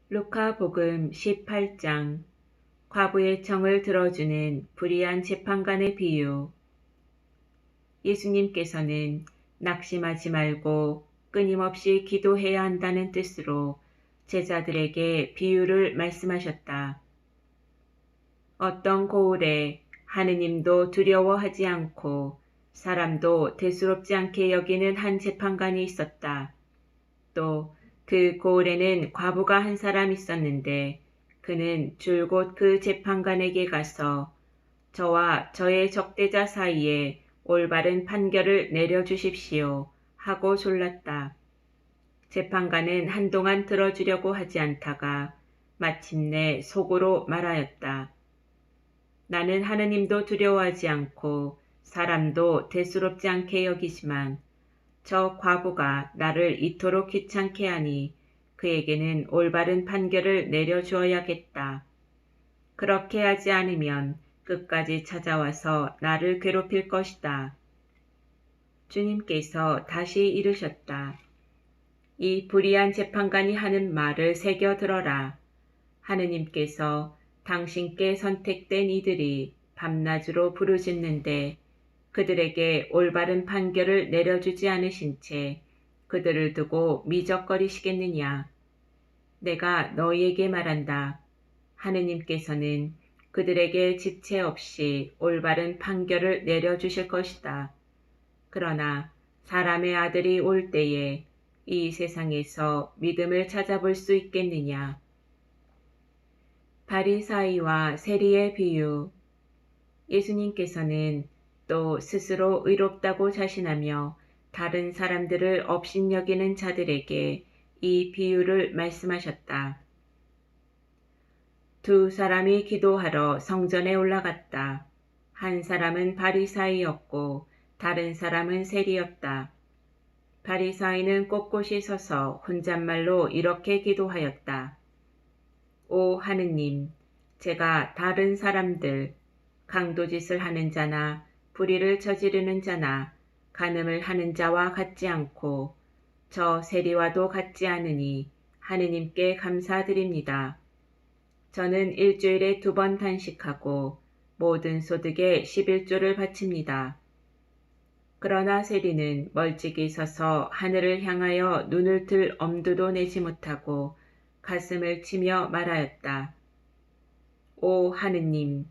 루카복음 18장 과부의 청을 들어주는 불의한 재판관의 비유. 예수님께서는 낙심하지 말고 끊임없이 기도해야 한다는 뜻으로 제자들에게 비유를 말씀하셨다. 어떤 고을에 하느님도 두려워하지 않고 사람도 대수롭지 않게 여기는 한 재판관이 있었다. 또 그 고을에는 과부가 한 사람 있었는데 그는 줄곧 그 재판관에게 가서 저와 저의 적대자 사이에 올바른 판결을 내려주십시오 하고 졸랐다. 재판관은 한동안 들어주려고 하지 않다가 마침내 속으로 말하였다. 나는 하느님도 두려워하지 않고 사람도 대수롭지 않게 여기지만 저 과부가 나를 이토록 귀찮게 하니 그에게는 올바른 판결을 내려주어야겠다. 그렇게 하지 않으면 끝까지 찾아와서 나를 괴롭힐 것이다. 주님께서 다시 이르셨다. 이 불의한 재판관이 하는 말을 새겨 들어라. 하느님께서 당신께 선택된 이들이 밤낮으로 부르짖는데 그들에게 올바른 판결을 내려주지 않으신 채 그들을 두고 미적거리시겠느냐. 내가 너희에게 말한다. 하느님께서는 그들에게 지체 없이 올바른 판결을 내려주실 것이다. 그러나 사람의 아들이 올 때에 이 세상에서 믿음을 찾아볼 수 있겠느냐. 바리사이와 세리의 비유. 예수님께서는 또 스스로 의롭다고 자신하며 다른 사람들을 업신여기는 자들에게 이 비유를 말씀하셨다. 두 사람이 기도하러 성전에 올라갔다. 한 사람은 바리사이였고 다른 사람은 세리였다. 바리사이는 꼿꼿이 서서 혼잣말로 이렇게 기도하였다. 오 하느님, 제가 다른 사람들, 강도짓을 하는 자나 불의를 저지르는 자나 간음을 하는 자와 같지 않고 저 세리와도 같지 않으니 하느님께 감사드립니다. 저는 일주일에 2번 단식하고 모든 소득의 11조를 바칩니다. 그러나 세리는 멀찍이 서서 하늘을 향하여 눈을 들 엄두도 내지 못하고 가슴을 치며 말하였다. 오 하느님,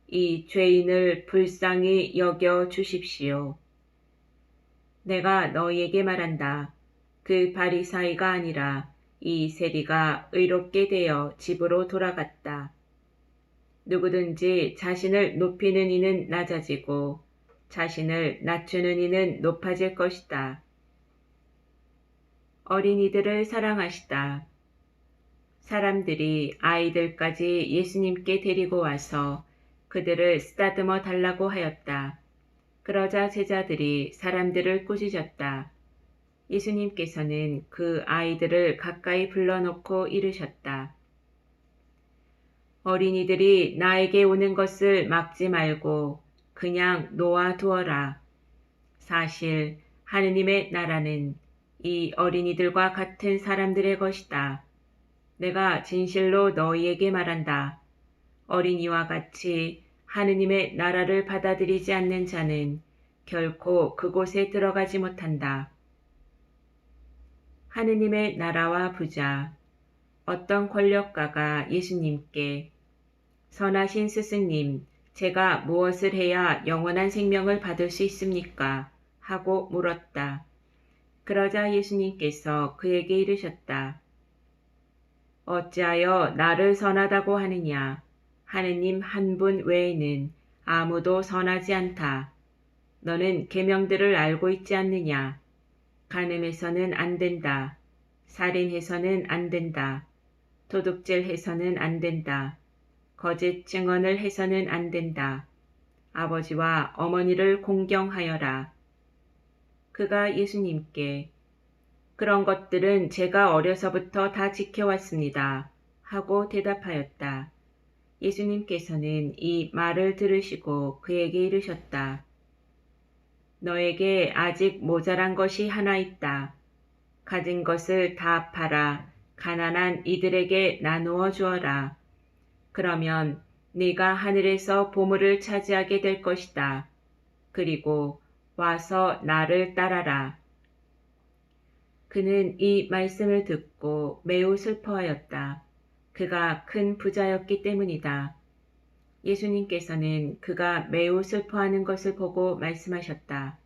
이 죄인을 불쌍히 여겨 주십시오. 내가 너희에게 말한다. 그 바리사이가 아니라 이 세리가 의롭게 되어 집으로 돌아갔다. 누구든지 자신을 높이는 이는 낮아지고 자신을 낮추는 이는 높아질 것이다. 어린이들을 사랑하시다. 사람들이 아이들까지 예수님께 데리고 와서 그들을 쓰다듬어 달라고 하였다. 그러자 제자들이 사람들을 꾸짖었다. 예수님께서는 그 아이들을 가까이 불러놓고 이르셨다. 어린이들이 나에게 오는 것을 막지 말고 그냥 놓아두어라. 사실 하느님의 나라는 이 어린이들과 같은 사람들의 것이다. 내가 진실로 너희에게 말한다. 어린이와 같이 하느님의 나라를 받아들이지 않는 자는 결코 그곳에 들어가지 못한다. 하느님의 나라와 부자. 어떤 권력가가 예수님께 선하신 스승님, 제가 무엇을 해야 영원한 생명을 받을 수 있습니까? 하고 물었다. 그러자 예수님께서 그에게 이르셨다. 어찌하여 나를 선하다고 하느냐? 하느님 한 분 외에는 아무도 선하지 않다. 너는 계명들을 알고 있지 않느냐? 간음해서는 안 된다. 살인해서는 안 된다. 도둑질해서는 안 된다. 거짓 증언을 해서는 안 된다. 아버지와 어머니를 공경하여라. 그가 예수님께 그런 것들은 제가 어려서부터 다 지켜왔습니다. 하고 대답하였다. 예수님께서는 이 말을 들으시고 그에게 이르셨다. 너에게 아직 모자란 것이 하나 있다. 가진 것을 다 팔아 가난한 이들에게 나누어 주어라. 그러면 네가 하늘에서 보물을 차지하게 될 것이다. 그리고 와서 나를 따라라. 그는 이 말씀을 듣고 매우 슬퍼하였다. 그가 큰 부자였기 때문이다. 예수님께서는 그가 매우 슬퍼하는 것을 보고 말씀하셨다.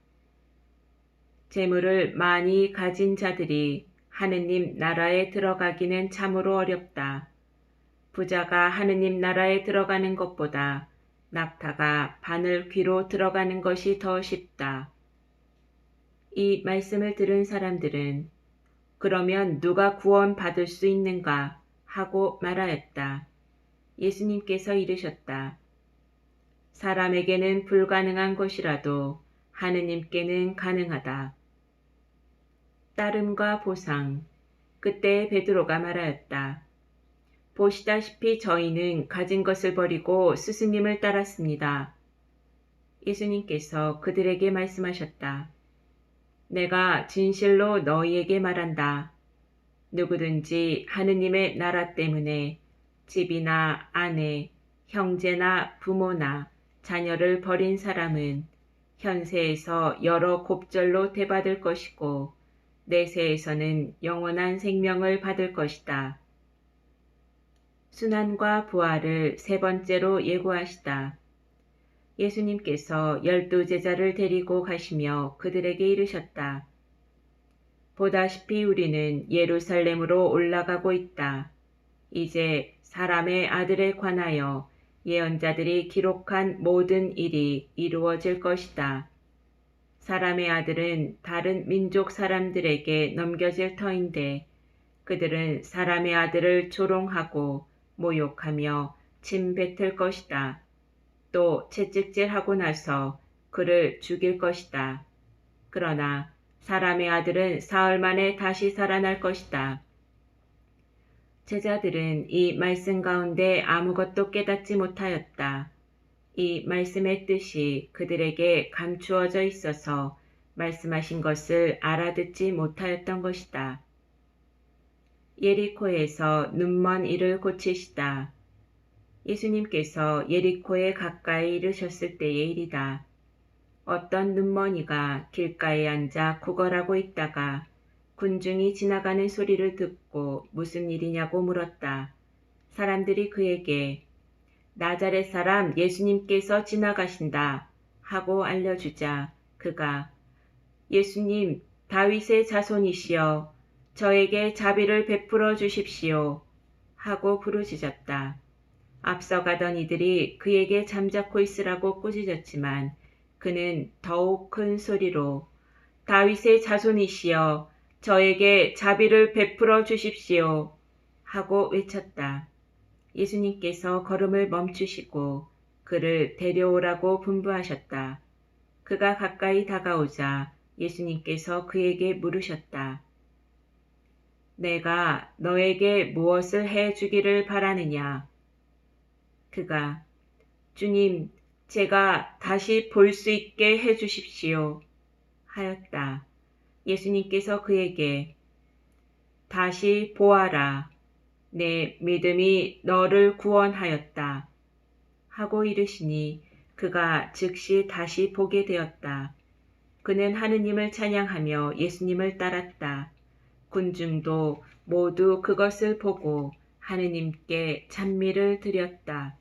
재물을 많이 가진 자들이 하느님 나라에 들어가기는 참으로 어렵다. 부자가 하느님 나라에 들어가는 것보다 낙타가 바늘 귀로 들어가는 것이 더 쉽다. 이 말씀을 들은 사람들은 그러면 누가 구원받을 수 있는가 하고 말하였다. 예수님께서 이르셨다. 사람에게는 불가능한 것이라도 하느님께는 가능하다. 따름과 보상. 그때 베드로가 말하였다. 보시다시피 저희는 가진 것을 버리고 스승님을 따랐습니다. 예수님께서 그들에게 말씀하셨다. 내가 진실로 너희에게 말한다. 누구든지 하느님의 나라 때문에 집이나 아내, 형제나 부모나 자녀를 버린 사람은 현세에서 여러 곱절로 대받을 것이고 내세에서는 영원한 생명을 받을 것이다. 순환과 부활을 세 번째로 예고하시다. 예수님께서 12제자를 데리고 가시며 그들에게 이르셨다. 보다시피 우리는 예루살렘으로 올라가고 있다. 이제 사람의 아들에 관하여 예언자들이 기록한 모든 일이 이루어질 것이다. 사람의 아들은 다른 민족 사람들에게 넘겨질 터인데 그들은 사람의 아들을 조롱하고 모욕하며 침 뱉을 것이다. 또 채찍질하고 나서 그를 죽일 것이다. 그러나 사람의 아들은 사흘 만에 다시 살아날 것이다. 제자들은 이 말씀 가운데 아무것도 깨닫지 못하였다. 이 말씀의 뜻이 그들에게 감추어져 있어서 말씀하신 것을 알아듣지 못하였던 것이다. 예리코에서 눈먼 이를 고치시다. 예수님께서 예리코에 가까이 이르셨을 때의 일이다. 어떤 눈먼이가 길가에 앉아 구걸하고 있다가 군중이 지나가는 소리를 듣고 무슨 일이냐고 물었다. 사람들이 그에게 나자렛 사람 예수님께서 지나가신다 하고 알려주자 그가 예수님 다윗의 자손이시여 저에게 자비를 베풀어 주십시오 하고 부르짖었다. 앞서가던 이들이 그에게 잠자코 있으라고 꾸짖었지만 그는 더욱 큰 소리로 다윗의 자손이시여 저에게 자비를 베풀어 주십시오 하고 외쳤다. 예수님께서 걸음을 멈추시고 그를 데려오라고 분부하셨다. 그가 가까이 다가오자 예수님께서 그에게 물으셨다. 내가 너에게 무엇을 해 주기를 바라느냐? 그가 주님, 제가 다시 볼 수 있게 해 주십시오 하였다. 예수님께서 그에게 다시 보아라. 내 믿음이 너를 구원하였다. 하고 이르시니 그가 즉시 다시 보게 되었다. 그는 하느님을 찬양하며 예수님을 따랐다. 군중도 모두 그것을 보고 하느님께 찬미를 드렸다.